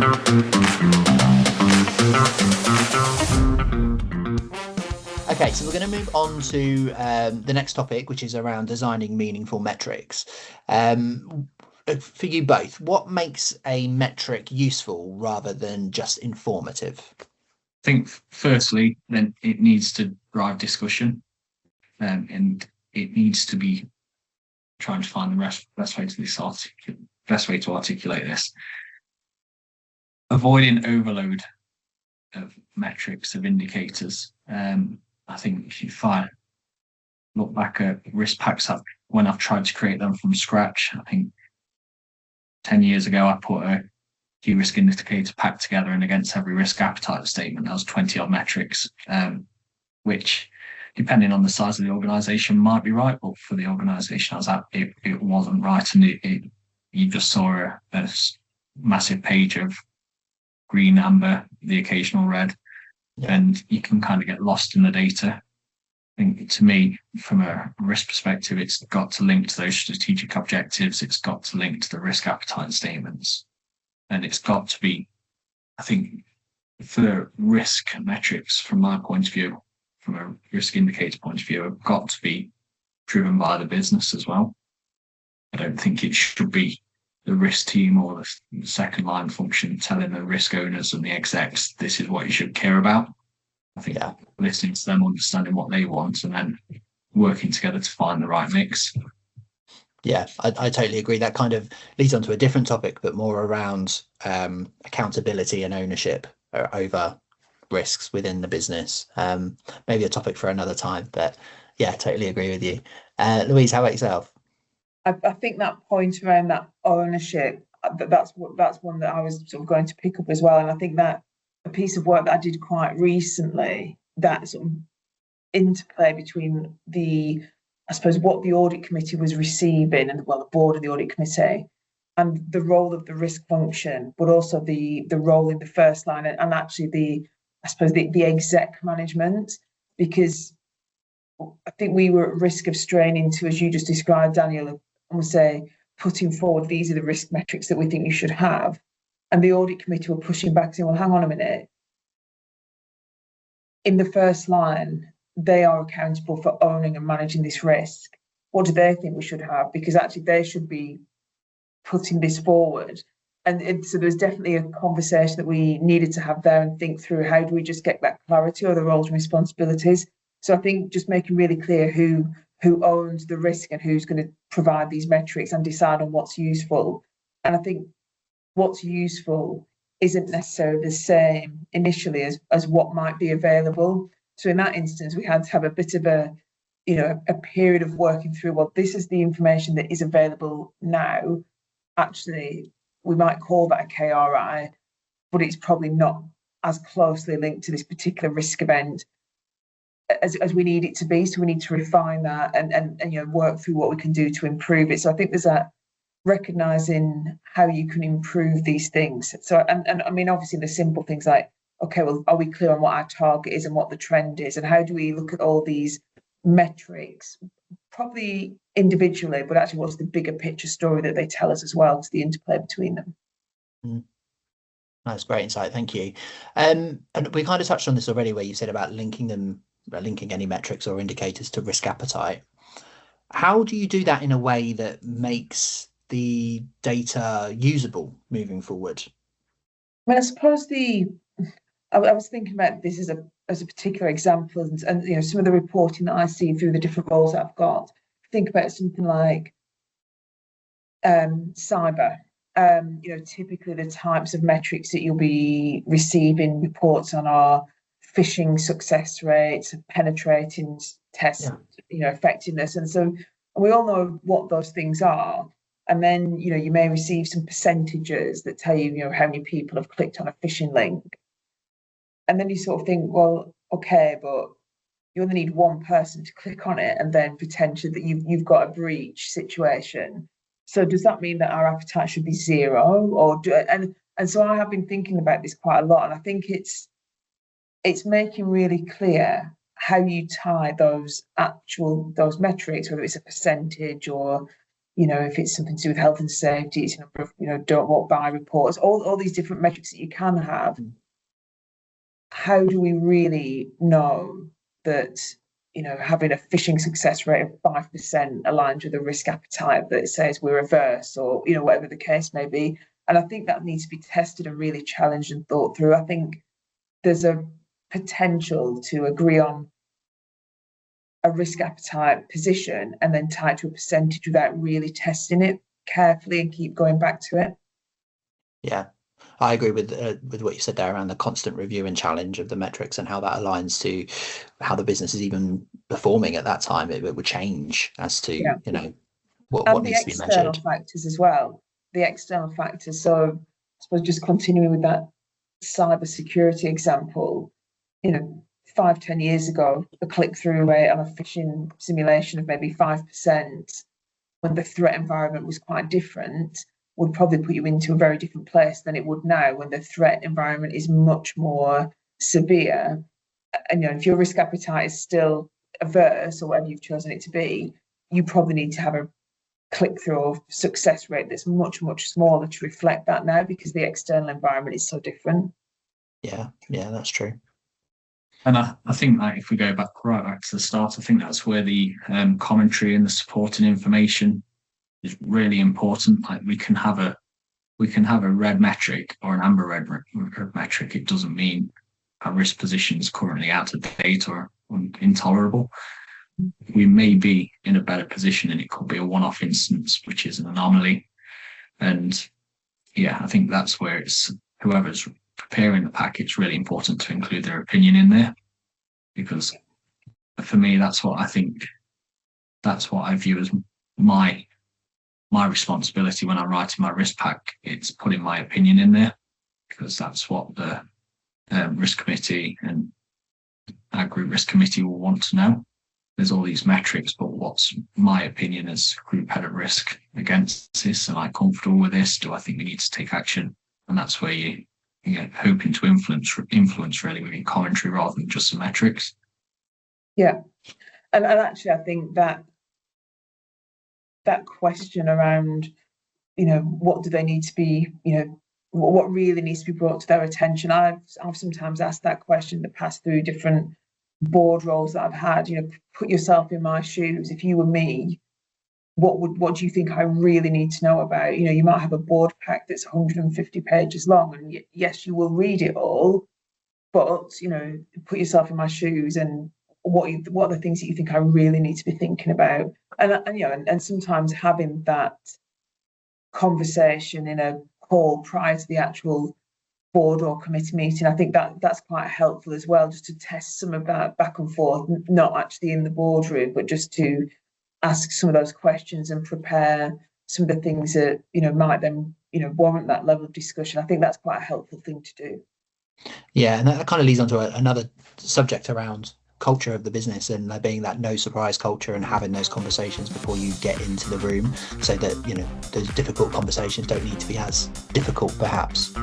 Okay, so we're going to move on to the next topic, which is around designing meaningful metrics. For you both, what makes a metric useful rather than just informative? I think firstly, then it needs to drive discussion, and it needs to be trying to find the best way to articulate this. Avoiding overload of metrics, of indicators. I think if I look back at risk packs when I've tried to create them from scratch, I think 10 years ago I put a key risk indicator pack together, and against every risk appetite statement there was 20 odd metrics, which, depending on the size of the organization, might be right, but for the organization I was at, it wasn't right. And you just saw a massive page of green, amber, the occasional red, and you can kind of get lost in the data. I think, to me, from a risk perspective, it's got to link to those strategic objectives, it's got to link to the risk appetite statements, and it's got to be, I think, for risk metrics, from my point of view, from a risk indicator point of view, have got to be driven by the business as well. I don't think it should be the risk team or the second line function telling the risk owners and the execs, this is what you should care about. I think listening to them, understanding what they want, and then working together to find the right mix. Yeah, I totally agree. That kind of leads on to a different topic, but more around accountability and ownership over risks within the business. Maybe a topic for another time, but yeah, totally agree with you. Louise, how about yourself? I think that point around that ownership, that's one that I was sort of going to pick up as well. And I think that a piece of work that I did quite recently, that sort of interplay between I suppose, what the audit committee was receiving, and the board of the audit committee, and the role of the risk function, but also the role in the first line, and actually I suppose the exec management, because I think we were at risk of straying into, as you just described, Daniel, and say putting forward, these are the risk metrics that we think you should have, and the audit committee were pushing back, saying, well, hang on a minute, in the first line they are accountable for owning and managing this risk. What do they think we should have? Because actually they should be putting this forward. And so there's definitely a conversation that we needed to have there and think through, how do we just get that clarity of the roles and responsibilities. So I think just making really clear who owns the risk and who's going to provide these metrics and decide on what's useful. And I think what's useful isn't necessarily the same initially as what might be available. So in that instance, we had to have a bit of a period of working through, well, this is the information that is available now. Actually, we might call that a KRI, but it's probably not as closely linked to this particular risk event as we need it to be. So we need to refine that and work through what we can do to improve it. So I think there's that recognizing how you can improve these things. So and I mean, obviously the simple things like, okay, well, are we clear on what our target is and what the trend is, and how do we look at all these metrics, probably individually, but actually what's the bigger picture story that they tell us as well, to the interplay between them. That's great insight, thank you. And we kind of touched on this already, where you said about linking any metrics or indicators to risk appetite. How do you do that in a way that makes the data usable moving forward? I mean, I suppose I was thinking about this as a particular example, and some of the reporting that I see through the different roles that I've got. Think about something like cyber. Typically the types of metrics that you'll be receiving reports on are phishing success rates, penetrating test, effectiveness, and we all know what those things are. And then you may receive some percentages that tell you how many people have clicked on a phishing link. And then you sort of think, well, okay, but you only need one person to click on it, and then potentially that you've got a breach situation. So does that mean that our appetite should be zero? And so I have been thinking about this quite a lot, and I think it's making really clear how you tie those metrics, whether it's a percentage or if it's something to do with health and safety, it's a number of, don't walk by reports, all these different metrics that you can have. How do we really know that, having a phishing success rate of 5% aligns with a risk appetite that says we're averse, or, whatever the case may be? And I think that needs to be tested and really challenged and thought through. I think there's a potential to agree on a risk appetite position and then tie it to a percentage without really testing it carefully and keep going back to it. Yeah, I agree with what you said there around the constant review and challenge of the metrics and how that aligns to how the business is even performing at that time. It would change as to what needs to be measured. And the external factors as well. The external factors. So I suppose just continuing with that cyber security example, 5-10 years ago, the click-through rate on a phishing simulation of maybe 5%, when the threat environment was quite different, would probably put you into a very different place than it would now, when the threat environment is much more severe. And if your risk appetite is still averse, or whatever you've chosen it to be, you probably need to have a click-through or success rate that's much, much smaller to reflect that now, because the external environment is so different. Yeah, that's true. And I think that if we go right back to the start, I think that's where the commentary and the supporting information is really important. Like we can have a red metric or an amber red metric. It doesn't mean our risk position is currently out of date or intolerable. We may be in a better position, and it could be a one-off instance, which is an anomaly. And I think that's where it's whoever's preparing the pack, it's really important to include their opinion in there, because for me, that's what I view as my responsibility when I'm writing my risk pack. It's putting my opinion in there, because that's what the risk committee and our group risk committee will want to know. There's all these metrics, but what's my opinion as group head of risk against this? Am I comfortable with this? Do I think we need to take action? And that's where you hoping to influence really with your commentary rather than just the metrics. Yeah, and actually, I think that question around, what do they need to be, what really needs to be brought to their attention. I've sometimes asked that question in the past through different board roles that I've had. Put yourself in my shoes. If you were me, what do you think I really need to know about? You might have a board pack that's 150 pages long, and yes, you will read it all, but put yourself in my shoes, and what are the things that you think I really need to be thinking about? And sometimes having that conversation in a call prior to the actual board or committee meeting, I think that's quite helpful as well, just to test some of that back and forth, not actually in the boardroom, but just to ask some of those questions and prepare some of the things that might then warrant that level of discussion. I think that's quite a helpful thing to do. Yeah, and that kind of leads on to another subject around culture of the business, and there being that no surprise culture, and having those conversations before you get into the room, so that those difficult conversations don't need to be as difficult, perhaps.